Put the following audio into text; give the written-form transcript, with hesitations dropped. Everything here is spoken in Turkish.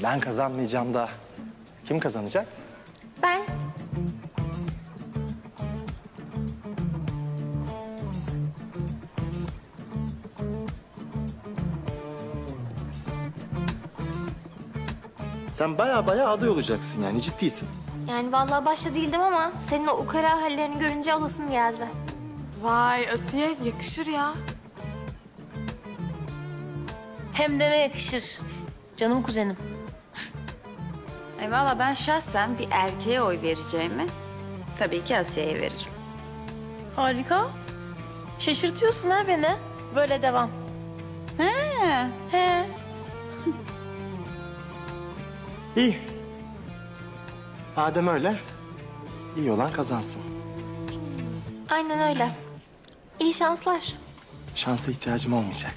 Ben kazanmayacağım da kim kazanacak? Ben. Sen baya aday olacaksın yani, ciddiysin. Yani vallahi başta değildim ama senin o ukala hallerini görünce olasım geldi. Vay Asiye, yakışır ya. Hem de ne yakışır. Canım kuzenim. Valla ben şahsen bir erkeğe oy vereceğimi tabii ki Asiye'ye veririm. Harika. Şaşırtıyorsun ha beni. Böyle devam. He. He. İyi. Madem öyle, iyi olan kazansın. Aynen öyle. İyi şanslar. Şansa ihtiyacım olmayacak.